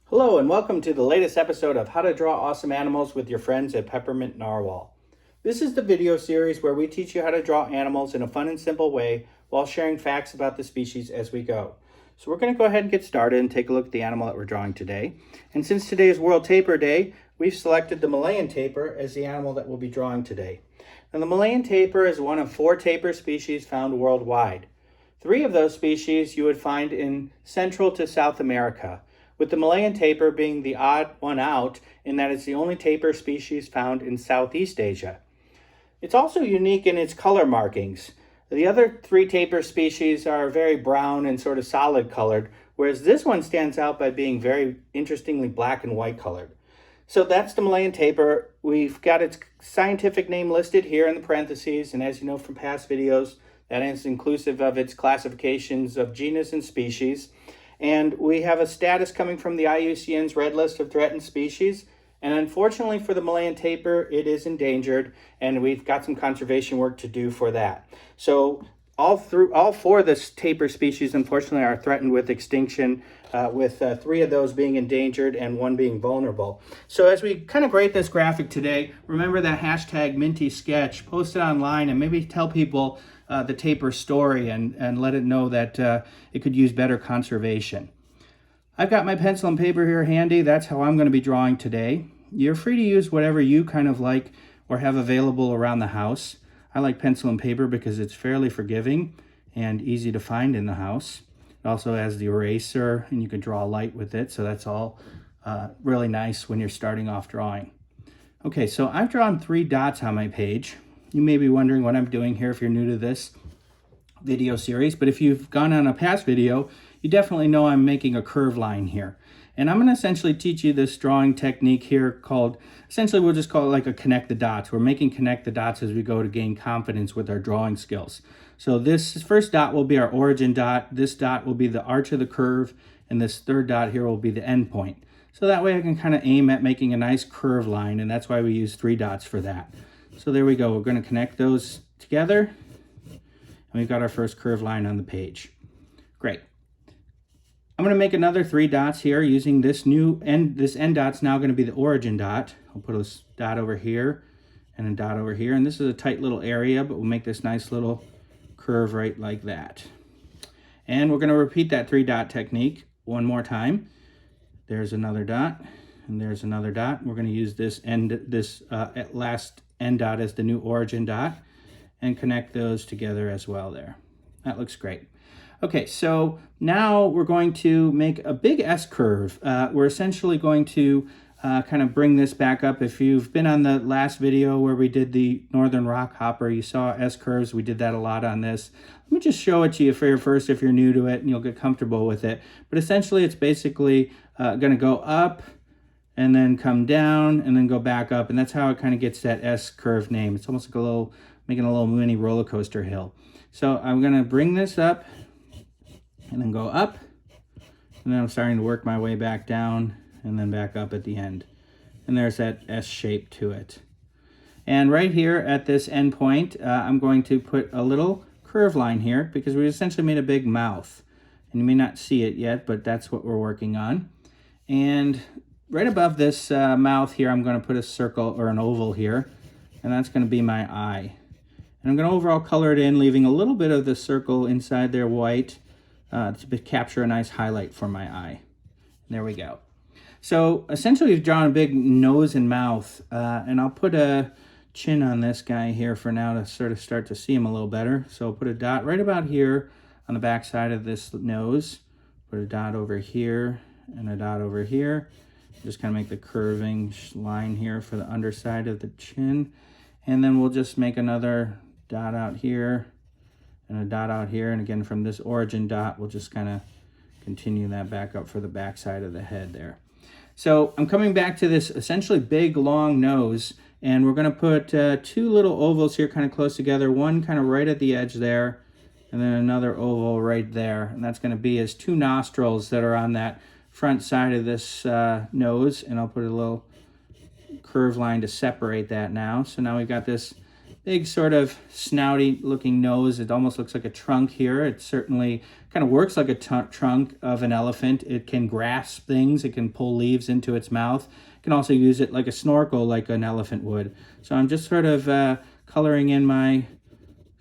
Hello and welcome to the latest episode of How to Draw Awesome Animals with your friends at Peppermint Narwhal. This is the video series where we teach you how to draw animals in a fun and simple way while sharing facts about the species as we go. So we're going to go ahead and get started and take a look at the animal that we're drawing today. And since today is World Tapir Day, we've selected the Malayan tapir as the animal that we'll be drawing today. Now the Malayan tapir is one of 4 tapir species found worldwide. 3 of those species you would find in Central to South America, with the Malayan tapir being the odd one out in that it's the only tapir species found in Southeast Asia. It's also unique in its color markings. The other 3 tapir species are very brown and sort of solid colored, whereas this one stands out by being very interestingly black and white colored. So that's the Malayan tapir. We've got its scientific name listed here in the parentheses, and as you know from past videos, that is inclusive of its classifications of genus and species. And we have a status coming from the IUCN's Red List of Threatened Species. And unfortunately for the Malayan tapir, it is endangered, and we've got some conservation work to do for that. So all 4 of the tapir species, unfortunately, are threatened with extinction, with 3 of those being endangered and 1 being vulnerable. So as we kind of grade this graphic today, remember that hashtag Minty Sketch, post it online, and maybe tell people the tapir story and let it know that it could use better conservation. I've got my pencil and paper here handy. That's how I'm going to be drawing today. You're free to use whatever you kind of like or have available around the house. I like pencil and paper because it's fairly forgiving and easy to find in the house. It also has the eraser and you can draw light with it, so that's all really nice when you're starting off drawing. Okay, so I've drawn 3 dots on my page. You may be wondering what I'm doing here if you're new to this video series, but if you've gone on a past video, you definitely know I'm making a curved line here. And I'm going to essentially teach you this drawing technique here called, essentially we'll just call it like a connect the dots. We're making connect the dots as we go to gain confidence with our drawing skills. So this first dot will be our origin dot, this dot will be the arch of the curve, and this third dot here will be the end point. So that way I can kind of aim at making a nice curved line, and that's why we use 3 dots for that. So there we go. We're going to connect those together, and we've got our first curved line on the page. Great. I'm going to make another 3 dots here using this new end. This end dot's now going to be the origin dot. I'll put a dot over here and a dot over here, and this is a tight little area, but we'll make this nice little curve right like that. And we're going to repeat that 3 dot technique one more time. There's another dot, and there's another dot. We're going to use this last end dot as the new origin dot and connect those together as well there. That looks great. Okay, so now we're going to make a big S curve. We're essentially going to kind of bring this back up. If you've been on the last video where we did the northern rock hopper, you saw S curves. We did that a lot on this. Let me just show it to you first if you're new to it and you'll get comfortable with it. But essentially it's basically going to go up and then come down and then go back up, and that's how it kind of gets that S curve name. It's almost like making a little mini roller coaster hill. So I'm going to bring this up and then go up, and then I'm starting to work my way back down and then back up at the end. And there's that S shape to it. And right here at this end point, I'm going to put a little curve line here because we essentially made a big mouth. And you may not see it yet, but that's what we're working on. And right above this mouth here, I'm going to put a circle or an oval here, and that's going to be my eye. And I'm going to overall color it in, leaving a little bit of the circle inside there white to capture a nice highlight for my eye. There we go. So essentially we've drawn a big nose and mouth, and I'll put a chin on this guy here for now to sort of start to see him a little better. So I'll put a dot right about here on the back side of this nose, put a dot over here and a dot over here. Just kind of make the curving line here for the underside of the chin. And then we'll just make another dot out here and a dot out here. And again, from this origin dot, we'll just kind of continue that back up for the back side of the head there. So I'm coming back to this essentially big, long nose, and we're going to put 2 little ovals here kind of close together, one kind of right at the edge there, and then another oval right there. And that's going to be his 2 nostrils that are on that front side of this nose, and I'll put a little curve line to separate that now. So now we've got this big sort of snouty looking nose. It almost looks like a trunk here. It certainly kind of works like a trunk of an elephant. It can grasp things. It can pull leaves into its mouth. It can also use it like a snorkel like an elephant would. So I'm just sort of coloring in my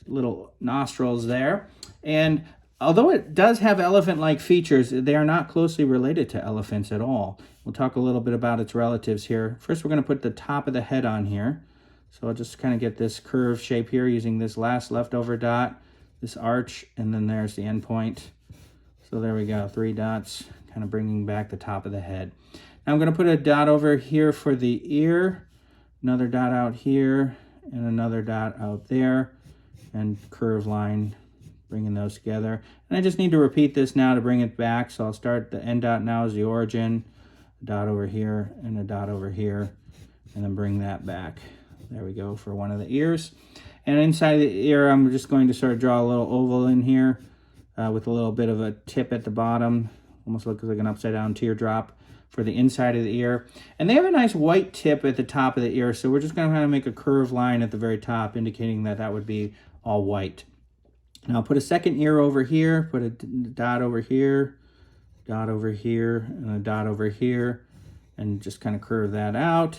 little nostrils there. And although it does have elephant-like features, they are not closely related to elephants at all. We'll talk a little bit about its relatives here. First, we're going to put the top of the head on here. So I'll just kind of get this curved shape here using this last leftover dot, this arch, and then there's the end point. So there we go, 3 dots, kind of bringing back the top of the head. Now I'm going to put a dot over here for the ear, another dot out here, and another dot out there, and curved line, bringing those together. And I just need to repeat this now to bring it back. So I'll start the end dot now as the origin, a dot over here, and a dot over here, and then bring that back. There we go for one of the ears. And inside the ear, I'm just going to sort of draw a little oval in here with a little bit of a tip at the bottom. Almost looks like an upside down teardrop for the inside of the ear. And they have a nice white tip at the top of the ear, so we're just going to kind of make a curved line at the very top, indicating that that would be all white. Now I'll put a second ear over here, put a dot over here, and a dot over here, and just kind of curve that out.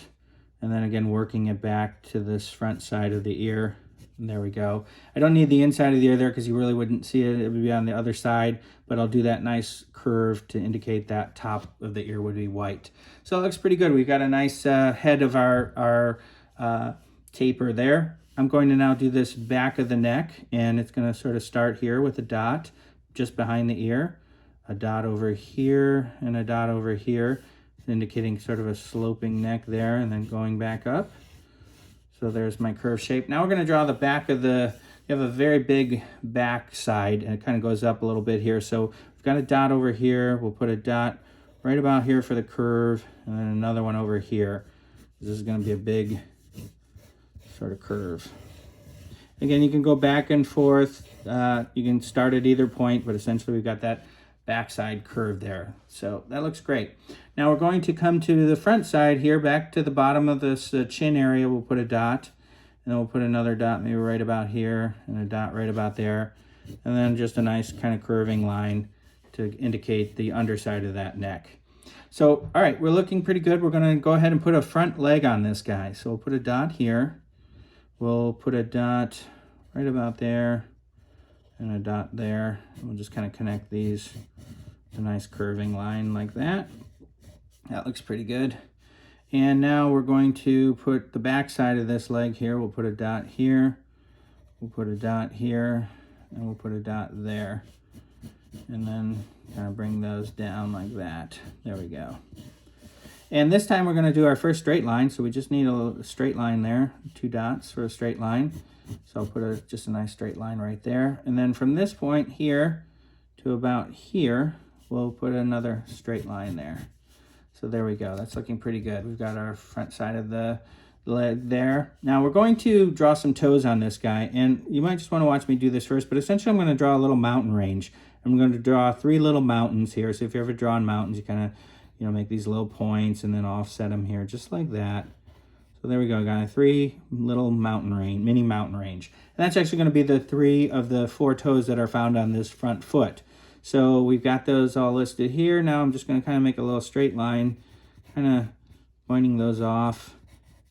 And then again, working it back to this front side of the ear. And there we go. I don't need the inside of the ear there because you really wouldn't see it. It would be on the other side, but I'll do that nice curve to indicate that top of the ear would be white. So it looks pretty good. We've got a nice head of our tapir there. I'm going to now do this back of the neck, and it's going to sort of start here with a dot just behind the ear, a dot over here, and a dot over here, indicating sort of a sloping neck there, and then going back up. So there's my curved shape. Now we're going to draw the back of the, you have a very big back side, and it kind of goes up a little bit here. So we've got a dot over here. We'll put a dot right about here for the curve, and then another one over here. This is going to be a big sort of curve. Again, you can go back and forth. You can start at either point, but essentially we've got that backside curve there. So that looks great. Now we're going to come to the front side here, back to the bottom of this chin area. We'll put a dot, and then we'll put another dot maybe right about here, and a dot right about there, and then just a nice kind of curving line to indicate the underside of that neck. So, all right, we're looking pretty good. We're going to go ahead and put a front leg on this guy. So we'll put a dot here. We'll put a dot right about there, and a dot there. We'll just kind of connect these, a nice curving line like that. That looks pretty good. And now we're going to put the back side of this leg here. We'll put a dot here, we'll put a dot here, and we'll put a dot there. And then kind of bring those down like that. There we go. And this time we're going to do our first straight line. So we just need a straight line there, 2 dots for a straight line. So I'll put just a nice straight line right there. And then from this point here to about here, we'll put another straight line there. So there we go. That's looking pretty good. We've got our front side of the leg there. Now we're going to draw some toes on this guy. And you might just want to watch me do this first, but essentially I'm going to draw a little mountain range. I'm going to draw 3 little mountains here. So if you're ever drawing mountains, you kind of, make these little points and then offset them here, just like that. So there we go, got 3 little mountain range, mini mountain range. And that's actually going to be the 3 of the 4 toes that are found on this front foot. So we've got those all listed here. Now I'm just going to kind of make a little straight line, kind of pointing those off.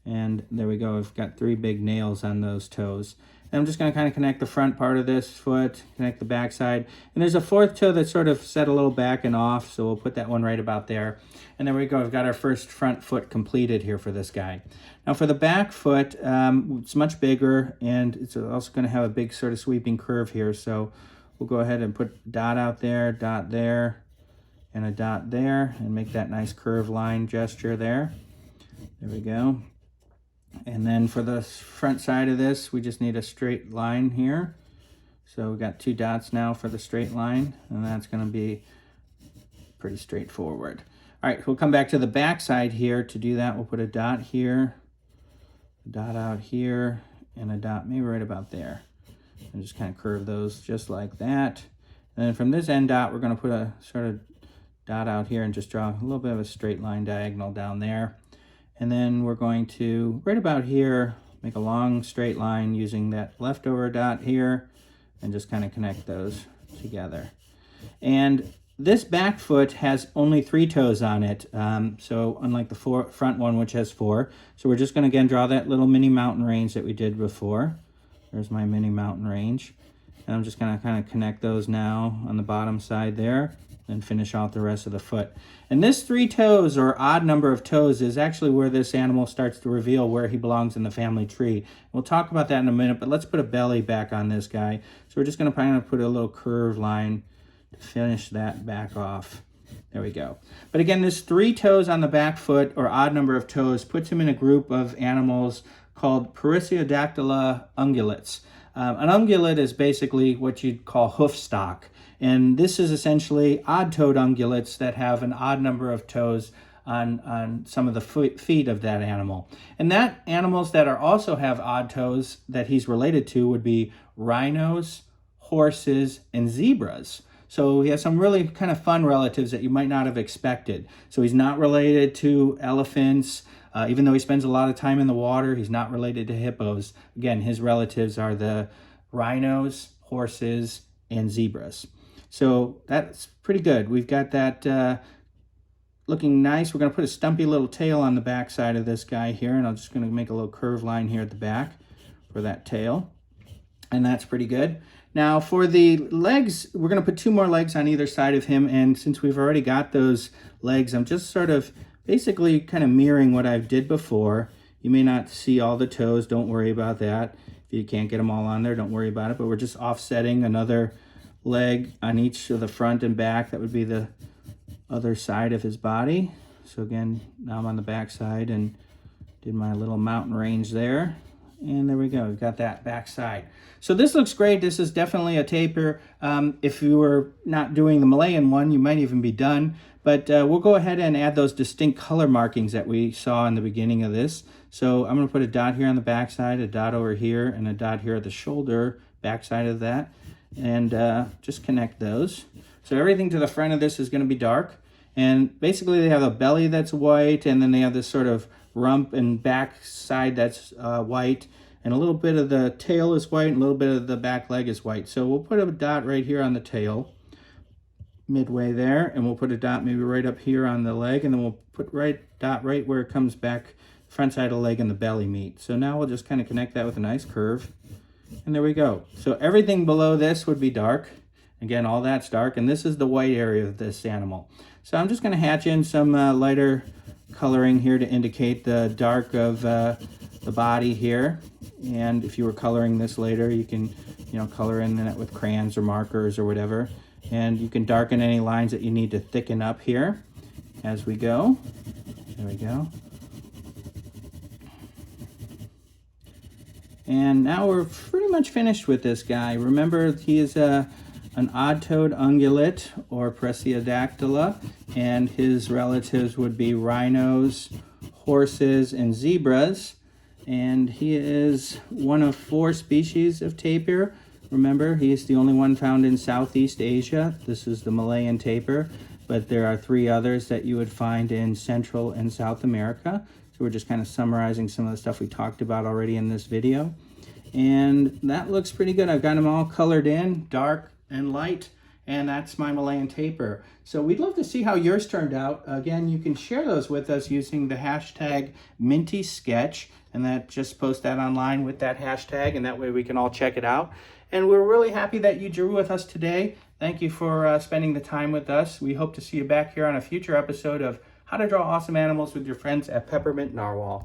And there we go, I've got 3 big nails on those toes. And I'm just going to kind of connect the front part of this foot, connect the back side. And there's a 4th toe that's sort of set a little back and off, so we'll put that one right about there. And there we go, we've got our first front foot completed here for this guy. Now for the back foot, it's much bigger, and it's also going to have a big sort of sweeping curve here. So we'll go ahead and put a dot out there, dot there, and a dot there, and make that nice curve line gesture there. There we go. And then for the front side of this, we just need a straight line here. So we've got 2 dots now for the straight line, and that's going to be pretty straightforward. All right, we'll come back to the back side here. To do that, we'll put a dot here, a dot out here, and a dot maybe right about there. And just kind of curve those just like that. And then from this end dot, we're going to put a sort of dot out here and just draw a little bit of a straight line diagonal down there. And then we're going to, right about here, make a long straight line using that leftover dot here and just kind of connect those together. And this back foot has only 3 toes on it, so unlike the front one, which has 4. So we're just going to again draw that little mini mountain range that we did before. There's my mini mountain range. And I'm just going to kind of connect those now on the bottom side there and finish out the rest of the foot. And this 3 toes, or odd number of toes, is actually where this animal starts to reveal where he belongs in the family tree. We'll talk about that in a minute, but let's put a belly back on this guy. So we're just going to kind of put a little curved line to finish that back off. There we go. But again, this 3 toes on the back foot, or odd number of toes, puts him in a group of animals called Perissodactyla ungulates. An ungulate is basically what you'd call hoof stock. And this is essentially odd-toed ungulates that have an odd number of toes on some of the feet of that animal. And that animals that are also have odd toes that he's related to would be rhinos, horses, and zebras. So he has some really kind of fun relatives that you might not have expected. So he's not related to elephants. Even though he spends a lot of time in the water, he's not related to hippos. Again, his relatives are the rhinos, horses, and zebras. So that's pretty good. We've got that looking nice. We're going to put a stumpy little tail on the back side of this guy here, and I'm just going to make a little curved line here at the back for that tail. And that's pretty good. Now for the legs, we're going to put 2 more legs on either side of him, and since we've already got those legs, I'm just sort of basically kind of mirroring what I did before. You may not see all the toes, don't worry about that. If you can't get them all on there, don't worry about it, but we're just offsetting another leg on each of the front and back. That would be the other side of his body. So again, now I'm on the back side and did my little mountain range there. And there we go, we've got that back side. So this looks great. This is definitely a tapir. If you were not doing the Malayan one, you might even be done. But we'll go ahead and add those distinct color markings that we saw in the beginning of this. So I'm going to put a dot here on the back side, a dot over here, and a dot here at the shoulder, back side of that. And just connect those. So everything to the front of this is going to be dark. And basically they have a belly that's white, and then they have this sort of rump and back side that's white, and a little bit of the tail is white, and a little bit of the back leg is white. So we'll put a dot right here on the tail, midway there, and we'll put a dot maybe right up here on the leg, and then we'll put dot right where it comes back, front side of the leg and the belly meet. So now we'll just kind of connect that with a nice curve, and there we go. So everything below this would be dark. Again, all that's dark, and this is the white area of this animal. So I'm just going to hatch in some lighter coloring here to indicate the dark of the body here. And if you were coloring this later, you can, color in it with crayons or markers or whatever. And you can darken any lines that you need to thicken up here as we go. There we go. And now we're pretty much finished with this guy. Remember, he is an odd-toed ungulate, or Perissodactyla, and his relatives would be rhinos, horses, and zebras. And he is one of 4 species of tapir. Remember, he is the only one found in Southeast Asia. This is the Malayan tapir, but there are 3 others that you would find in Central and South America. So we're just kind of summarizing some of the stuff we talked about already in this video. And that looks pretty good. I've got them all colored in, dark and light, and that's my Malayan tapir. So we'd love to see how yours turned out. Again, you can share those with us using the hashtag MintySketch, and that just post that online with that hashtag, and that way we can all check it out. And we're really happy that you drew with us today. Thank you for spending the time with us. We hope to see you back here on a future episode of How to Draw Awesome Animals with your friends at Peppermint Narwhal.